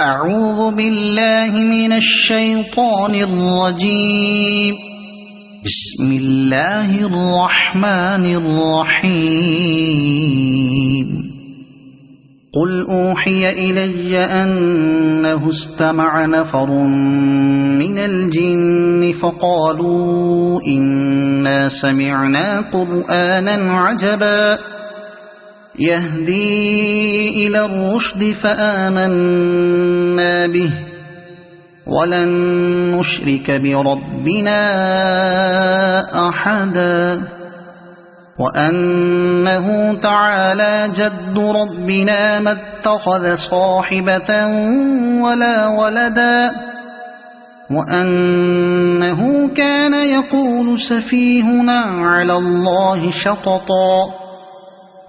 أعوذ بالله من الشيطان الرجيم. بسم الله الرحمن الرحيم. قل أوحي إلي أنه استمع نفر من الجن فقالوا إنا سمعنا قرآنا عجبا يهدي إلى الرشد فآمنا به ولن نشرك بربنا أحدا وأنه تعالى جد ربنا ما اتخذ صاحبة ولا ولدا وأنه كان يقول سفيهنا على الله شططا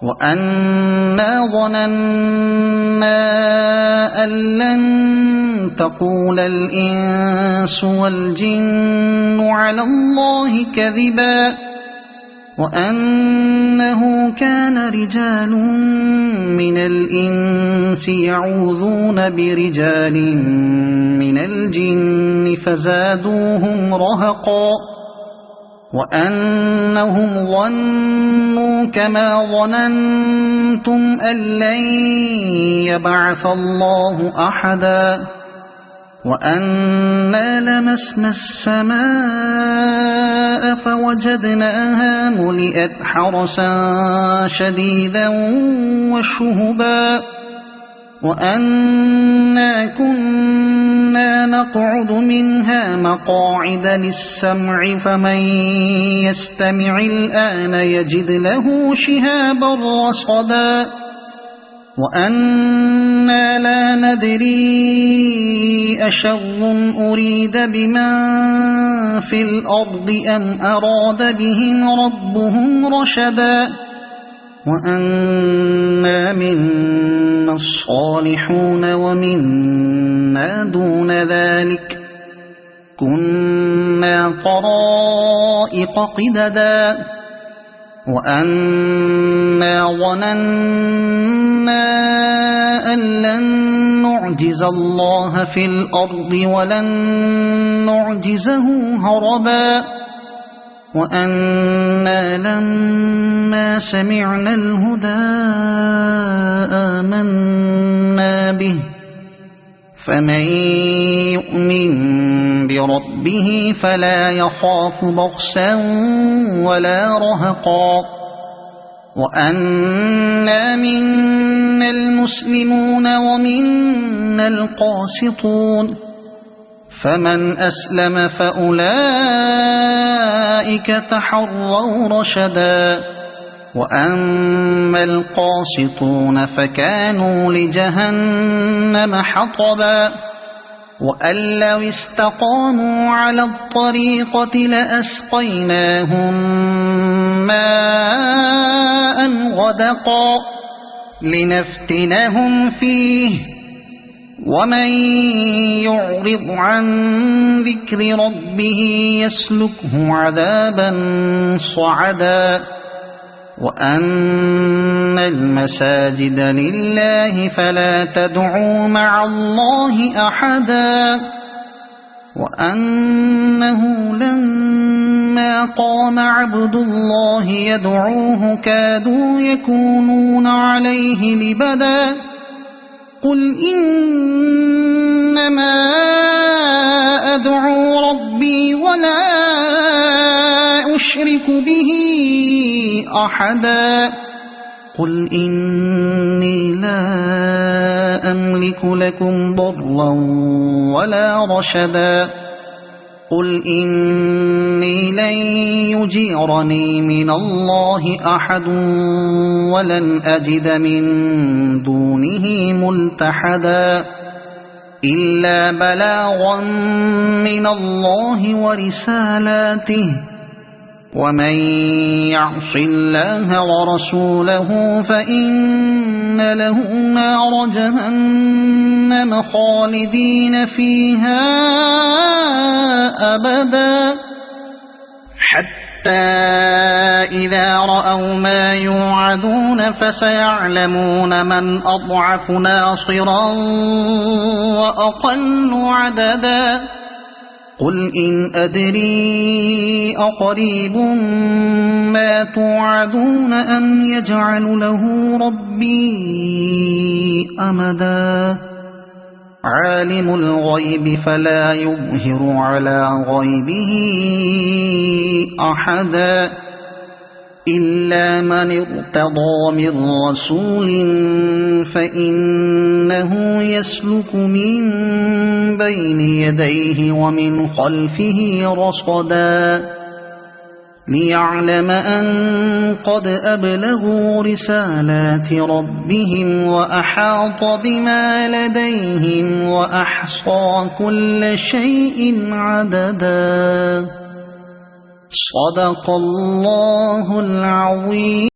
وأنا ظننا أن لن تقول الإنس والجن على الله كذبا وأنه كان رجال من الإنس يعوذون برجال من الجن فزادوهم رهقا وأنهم ظنوا كما ظننتم أن لن يبعث الله أحدا وأنا لمسنا السماء فوجدناها ملئت حرسا شديدا وشهبا وأنا كنا نقعد منها مقاعد للسمع فمن يستمع الآن يجد له شهابا رصدا وأنا لا ندري أشر أريد بمن في الأرض أم أراد بهم ربهم رشدا وأنا منا الصالحون ومنا دون ذلك كنا طرائق قددا وأنا ظننا أن لن نعجز الله في الأرض ولن نعجزه هربا وأنا لما سمعنا الهدى آمنا به فمن يؤمن بربه فلا يخاف بخسا ولا رهقا وأنا منا المسلمون ومنا القاسطون فمن أسلم فأولئك تحروا رشدا وأما القاسطون فكانوا لجهنم حطبا وأن لو استقاموا على الطريقة لأسقيناهم ماء غدقا لنفتنهم فيه ومن يعرض عن ذكر ربه يسلكه عذابا صعدا وأن المساجد لله فلا تدعوا مع الله أحدا وأنه لما قام عبد الله يدعوه كادوا يكونون عليه لبدا قل إنما أدعو ربي ولا أشرك به أحدا قل إني لا أملك لكم ضرا ولا رشدا قل إني لن يجيرني من الله أحد ولن أجد من دونه ملتحدا إلا بلاغا من الله ورسالاته ومن يعص الله ورسوله فإن له نار جهنم خالدين فيها أبدا حتى حتى إذا رأوا ما يوعدون فسيعلمون من أضعف ناصرا وأقل عددا قل إن أدري أقريب ما توعدون أم يجعل له ربي أمدا عالم الغيب فلا يظهر على غيبه أحدا إلا من ارتضى من رسول فإنه يسلك من بين يديه ومن خلفه رصدا ليعلم أن قد أبلغوا رسالات ربهم وأحاط بما لديهم وأحصى كل شيء عددا صدق الله العظيم.